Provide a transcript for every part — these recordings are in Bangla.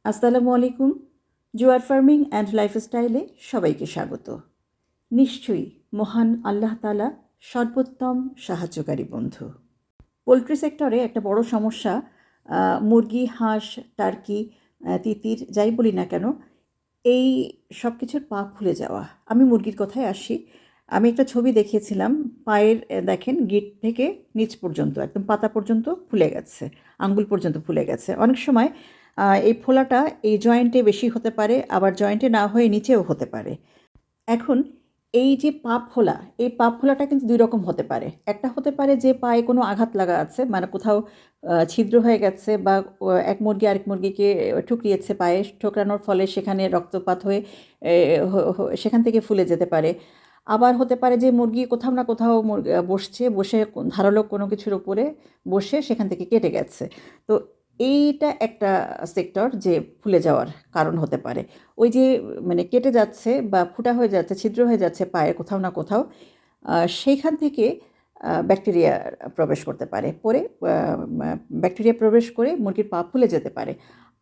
আসসালামু আলাইকুম। জোয়ার ফার্মিং অ্যান্ড লাইফস্টাইলে সবাইকে স্বাগত। নিশ্চয়ই মহান আল্লাহ তাআলা সর্বোত্তম সাহায্যকারী বন্ধু। পোলট্রি সেক্টরে একটা বড় সমস্যা, মুরগি, হাঁস, টার্কি, তিতির যাই বলি না কেন, এই সব কিছুর পা ফুলে যাওয়া। আমি মুরগির কথায় আসি। আমি একটা ছবি দেখিয়েছিলাম, পায়ের দেখেন গিট থেকে নিচ পর্যন্ত একদম পাতা পর্যন্ত ফুলে গেছে, আঙ্গুল পর্যন্ত ফুলে গেছে। অনেক সময় এই ফোলাটা এই জয়েন্টে বেশি হতে পারে, আবার জয়েন্টে না হয়ে নিচেও হতে পারে। এখন এই যে পা ফোলা, এই পা ফোলাটা কিন্তু ২ রকম হতে পারে। একটা হতে পারে যে পায়ে কোনো আঘাত লাগা আছে, মানে কোথাও ছিদ্র হয়ে গেছে বা এক মুরগি আরেক মুরগিকে ঠুকরিয়েছে, পায়ে ঠোকরানোর ফলে সেখানে রক্তপাত হয়ে এ সেখান থেকে ফুলে যেতে পারে। আবার হতে পারে যে মুরগি কোথাও না কোথাও বসে ধারালো কোনো কিছুর উপরে বসে সেখান থেকে কেটে গেছে। তো এইটা একটা সেক্টর যে ফুলে যাওয়ার কারণ হতে পারে। ওই যে মানে কেটে যাচ্ছে বা ফুটা হয়ে যাচ্ছে, ছিদ্র হয়ে যাচ্ছে পায়ে কোথাও না কোথাও, সেইখান থেকে ব্যাকটেরিয়া প্রবেশ করতে পারে। ব্যাকটেরিয়া প্রবেশ করে মুরগির পা ফুলে যেতে পারে।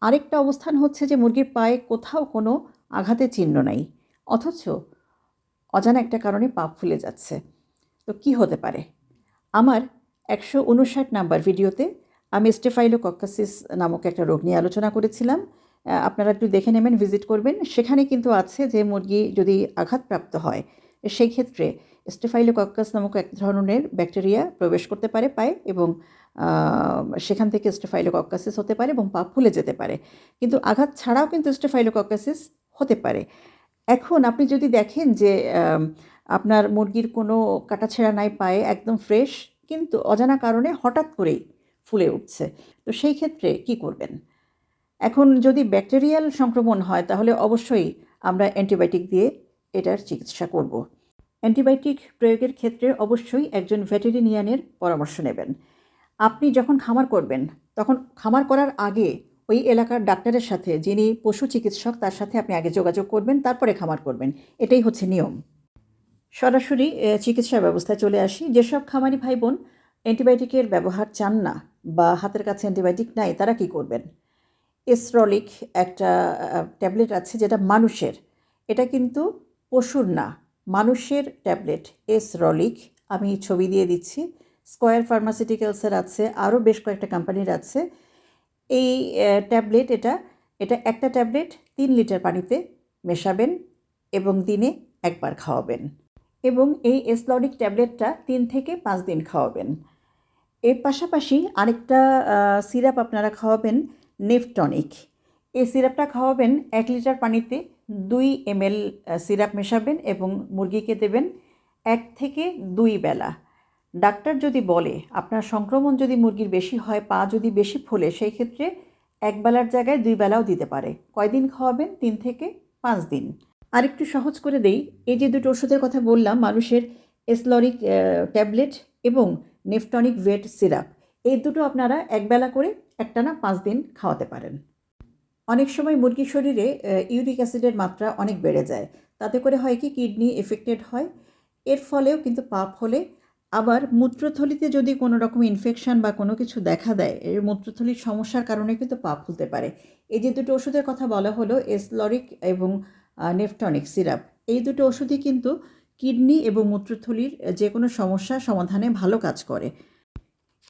আরেকটা অবস্থান হচ্ছে যে মুরগির পায়ে কোথাও কোনো আঘাতের চিহ্ন নাই, অথচ অজানা একটা কারণে পা ফুলে যাচ্ছে। তো কি হতে পারে? আমার ১৫৯ নাম্বার ভিডিওতে আমি স্টেফাইলোকক্কাসিস নামক একটা রোগ নিয়ে আলোচনা করেছিলাম। আপনারা একটু দেখে নেবেন, ভিজিট করবেন। সেখানে কিন্তু আছে যে মুরগি যদি আঘাতপ্রাপ্ত হয়, সেই ক্ষেত্রে স্টেফাইলোকক্কাস নামক এক ধরনের ব্যাকটেরিয়া প্রবেশ করতে পারে পায়ে, এবং আ সেখান থেকে স্টেফাইলোকক্কাসিস হতে পারে এবং পা ফুলে যেতে পারে। কিন্তু আঘাত ছাড়াও কিন্তু স্টেফাইলোকক্কাসিস হতে পারে। এখন আপনি যদি দেখেন যে আপনার মুরগির কোনো কাটাছেঁড়া নাই পায়ে, একদম ফ্রেশ, কিন্তু অজানা কারণে হঠাৎ করেই ফুলে উঠছে। তো সেই ক্ষেত্রে কি করবেন? এখন যদি ব্যাকটেরিয়াল সংক্রমণ হয় তাহলে অবশ্যই আমরা অ্যান্টিবায়োটিক দিয়ে এটার চিকিৎসা করব। অ্যান্টিবায়োটিক প্রয়োগের ক্ষেত্রে অবশ্যই একজন ভেটেরিনিয়ানের পরামর্শ নেবেন। আপনি যখন খামার করবেন, তখন খামার করার আগে ওই এলাকার ডাক্তারের সাথে, যিনি পশু চিকিৎসক, তার সাথে আপনি আগে যোগাযোগ করবেন, তারপরে খামার করবেন। এটাই হচ্ছে নিয়ম। সরাসরি চিকিৎসা ব্যবস্থায় চলে আসি। যেসব খামারি ভাই-বোন অ্যান্টিবায়োটিকের ব্যবহার চান না বা হাতের কাছে অ্যান্টিবায়োটিক নাই, তারা কি করবেন? এসরলিক একটা ট্যাবলেট আছে যেটা মানুষের। এটা কিন্তু পশুর না, মানুষের ট্যাবলেট এসরলিক। আমি ছবি দিয়ে দিচ্ছি। স্কয়ার ফার্মাসিউটিক্যালসের আছে, আরও বেশ কয়েকটা কোম্পানির আছে। এই ট্যাবলেট এটা একটা ট্যাবলেট ৩ লিটার পানিতে মেশাবেন এবং দিনে ১ বার খাওয়াবেন, এবং এই এসলরিক ট্যাবলেটটা ৩ থেকে ৫ দিন খাওয়াবেন। এর পাশাপাশি আরেকটা সিরাপ আপনারা খাওয়াবেন, নেফটনিক। এই সিরাপটা খাওয়াবেন ১ লিটার পানিতে ২ ml সিরাপ মেশাবেন এবং মুরগিকে দেবেন ১ থেকে ২ বেলা। ডাক্তার যদি বলে আপনার সংক্রমণ যদি মুরগির বেশি হয়, পা যদি বেশি ফোলে, সেই ক্ষেত্রে ১ বেলার জায়গায় ২ বেলাও দিতে পারে। কয়দিন খাওয়াবেন? ৩ থেকে ৫ দিন। আরেকটু সহজ করে দেই, এই যে দুটো ওষুধের কথা বললাম, মানুষের এসলরিক ট্যাবলেট এবং নেফটনিক ভেট সিরাপ, এই দুটো আপনারা একবেলা করে একটানা ৫ দিন খাওয়াতে পারেন। অনেক সময় মুরগির শরীরে ইউরিক অ্যাসিডের মাত্রা অনেক বেড়ে যায়। তাতে করে হয় কি, কিডনি এফেক্টেড হয়। এর ফলেও কিন্তু পা ফোলে। আবার মূত্রথলিতে যদি কোনো রকম ইনফেকশন বা কোনো কিছু দেখা দেয়, এর মূত্রথলির সমস্যার কারণে কিন্তু পা ফুলতে পারে। এই যে দুটো ওষুধের কথা বলা হলো, এসলরিক এবং নেফটনিক সিরাপ, এই দুটো ওষুধই কিন্তু কিডনি এবং মূত্রথলির যে কোনো সমস্যা সমাধানে ভালো কাজ করে।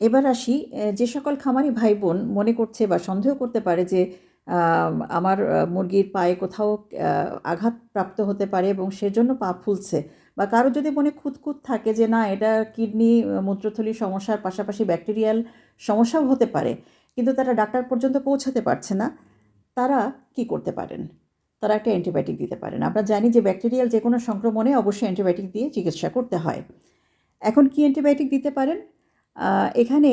এবার আসি, যে সকল খামারি ভাই বোন মনে করছে বা সন্দেহ করতে পারে যে আমার মুরগির পায়ে কোথাও আঘাতপ্রাপ্ত হতে পারে এবং সেজন্য পা ফুলছে, বা কারো যদি মনে খুঁতখুঁত থাকে যে না, এটা কিডনি মূত্রথলির সমস্যার পাশাপাশি ব্যাকটেরিয়াল সমস্যাও হতে পারে, কিন্তু তারা ডাক্তার পর্যন্ত পৌঁছাতে পারছে না, তারা কি করতে পারেন? তারা একটা অ্যান্টিবায়োটিক দিতে পারেন। আমরা জানি যে ব্যাকটেরিয়াল যে কোনো সংক্রমণে অবশ্যই অ্যান্টিবায়োটিক দিয়ে চিকিৎসা করতে হয়। এখন কি অ্যান্টিবায়োটিক দিতে পারেন? এখানে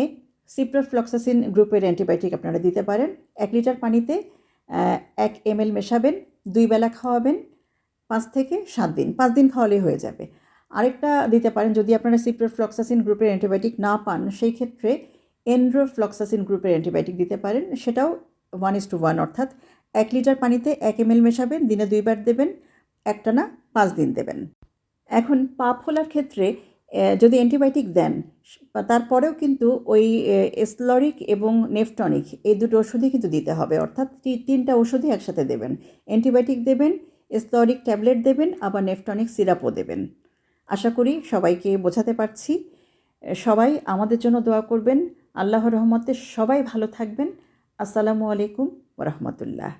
সিপ্রোফ্লক্সাসিন গ্রুপের অ্যান্টিবায়োটিক আপনারা দিতে পারেন। ১ লিটার পানিতে ১ ml মেশাবেন, ২ বেলা খাওয়াবেন, ৫ থেকে ৭ দিন। ৫ দিন খাওয়ালেই হয়ে যাবে। আরেকটা দিতে পারেন, যদি আপনারা সিপ্রোফ্লক্সাসিন গ্রুপের অ্যান্টিবায়োটিক না পান, সেই ক্ষেত্রে এন্ড্রোফ্লক্সাসিন গ্রুপের অ্যান্টিবায়োটিক দিতে পারেন। সেটাও 1:1, অর্থাৎ ১ লিটার পানিতে ১ ml মেশাবেন, দিনে ২ বার দেবেন, একটানা ৫ দিন দেবেন। এখন পা ফোলার ক্ষেত্রে যদি অ্যান্টিবায়োটিক দেন তারপরেও কিন্তু ওই এসলরিক এবং নেফটনিক এই দুটো ওষুধই কিন্তু দিতে হবে, অর্থাৎ তিনটা ওষুধই একসাথে দেবেন। অ্যান্টিবায়োটিক দেবেন, এসলরিক ট্যাবলেট দেবেন, আবার নেফটনিক সিরাপও দেবেন। আশা করি সবাইকে বোঝাতে পারছি। সবাই আমাদের জন্য দোয়া করবেন। আল্লাহর রহমতে সবাই ভালো থাকবেন। আসসালামু আলাইকুম ওয়া রাহমাতুল্লাহ।